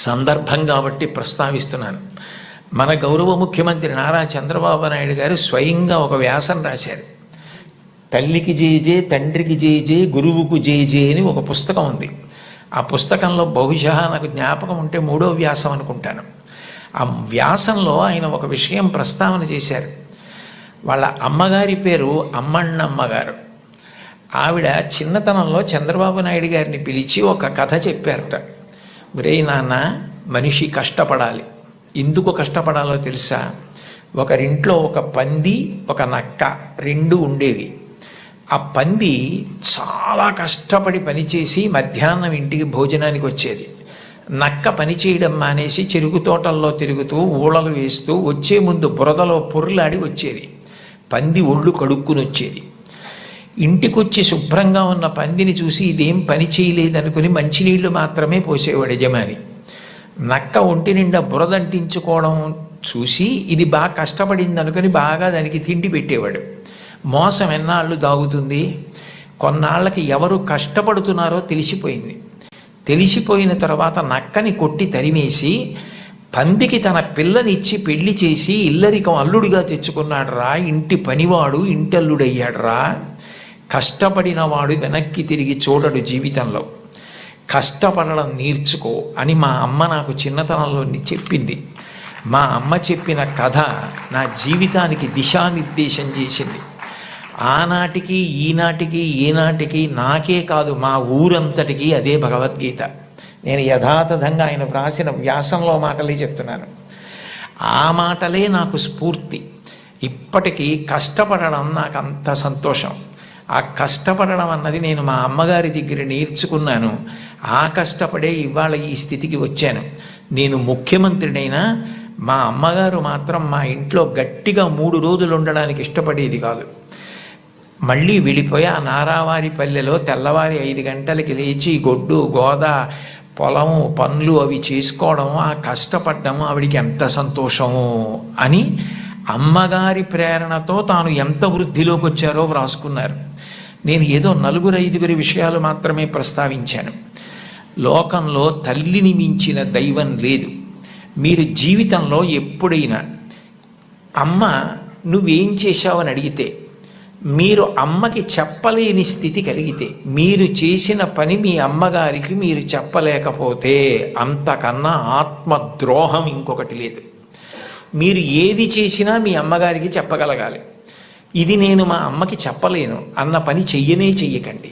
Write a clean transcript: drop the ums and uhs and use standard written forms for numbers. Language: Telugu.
సందర్భం కాబట్టి ప్రస్తావిస్తున్నాను. మన గౌరవ ముఖ్యమంత్రి నారా చంద్రబాబు నాయుడు గారు స్వయంగా ఒక వ్యాసం రాశారు. తల్లికి జేజే, తండ్రికి జేజే, గురువుకు జేజే అని ఒక పుస్తకం ఉంది. ఆ పుస్తకంలో బహుశా నాకు జ్ఞాపకం ఉంటే 3వ వ్యాసం అనుకుంటాను. ఆ వ్యాసంలో ఆయన ఒక విషయం ప్రస్తావన చేశారు. వాళ్ళ అమ్మగారి పేరు అమ్మಣ್ಣమ్మ గారు. ఆవిడ చిన్నతనంలో చంద్రబాబు నాయుడు గారిని పిలిచి ఒక కథ చెప్పారట. ఒరేయ్ నాన్న, మనిషి కష్టపడాలి. ఎందుకు కష్టపడాలో తెలుసా? ఒకరింట్లో ఒక పంది, ఒక నక్క 2 ఉండేవి. ఆ పంది చాలా కష్టపడి పనిచేసి మధ్యాహ్నం ఇంటికి భోజనానికి వచ్చేది. నక్క పని చేయడం మానేసి చెరుకు తోటల్లో తిరుగుతూ ఊళలు వేస్తూ వచ్చే ముందు బురదలో పొర్లాడి వచ్చేది. పంది ఒళ్ళు కడుక్కుని వచ్చేది. ఇంటికొచ్చి శుభ్రంగా ఉన్న పందిని చూసి ఇదేం పని చేయలేదనుకుని మంచినీళ్లు మాత్రమే పోసేవాడు యజమాని. నక్క ఒంటి నిండా బురదంటించుకోవడం చూసి ఇది బాగా కష్టపడింది అనుకుని బాగా దానికి తిండి పెట్టేవాడు. మోసం ఎన్నాళ్ళు దాగుతుంది? కొన్నాళ్ళకి ఎవరు కష్టపడుతున్నారో తెలిసిపోయింది. తెలిసిపోయిన తర్వాత నక్కని కొట్టి తరిమేసి పందికి తన పిల్లనిచ్చి పెళ్లి చేసి ఇల్లరికం అల్లుడిగా తెచ్చుకున్నాడు రా. ఇంటి పనివాడు ఇంటల్లుడయ్యాడు రా. కష్టపడిన వాడు వెనక్కి తిరిగి చూడడు జీవితంలో. కష్టపడడం నేర్చుకో అని మా అమ్మ నాకు చిన్నతనంలో చెప్పింది. మా అమ్మ చెప్పిన కథ నా జీవితానికి దిశానిర్దేశం చేసింది. ఆనాటికి ఈనాటికి ఏనాటికి నాకే కాదు మా ఊరంతటికి అదే భగవద్గీత. నేను యథాతథంగా ఆయన వ్రాసిన వ్యాసంలో మాటలే చెప్తున్నాను. ఆ మాటలే నాకు స్ఫూర్తి. ఇప్పటికీ కష్టపడడం నాకు అంత సంతోషం. ఆ కష్టపడడం అన్నది నేను మా అమ్మగారి దగ్గర నేర్చుకున్నాను. ఆ కష్టపడే ఇవాళ ఈ స్థితికి వచ్చాను. నేను ముఖ్యమంత్రినైనా మా అమ్మగారు మాత్రం మా ఇంట్లో గట్టిగా 3 రోజులు ఉండడానికి ఇష్టపడేది కాదు. మళ్ళీ వెళ్ళిపోయి ఆ నారావారి పల్లెలో తెల్లవారి 5 గంటలకి లేచి గొడ్డు గోద పొలము పనులు అవి చేసుకోవడం, ఆ కష్టపడ్డము ఆవిడికి ఎంత సంతోషము అని అమ్మగారి ప్రేరణతో తాను ఎంత వృద్ధిలోకి వచ్చారో వ్రాసుకున్నారు. నేను ఏదో 4-5 విషయాలు మాత్రమే ప్రస్తావించాను. లోకంలో తల్లిని మించిన దైవం లేదు. మీరు జీవితంలో ఎప్పుడైనా అమ్మ నువ్వేం చేశావని అడిగితే, మీరు అమ్మకి చెప్పలేని స్థితి కలిగితే, మీరు చేసిన పని మీ అమ్మగారికి మీరు చెప్పలేకపోతే అంతకన్నా ఆత్మద్రోహం ఇంకొకటి లేదు. మీరు ఏది చేసినా మీ అమ్మగారికి చెప్పగలగాలి. ఇది నేను మా అమ్మకి చెప్పలేను అన్న పని చెయ్యనే చెయ్యకండి.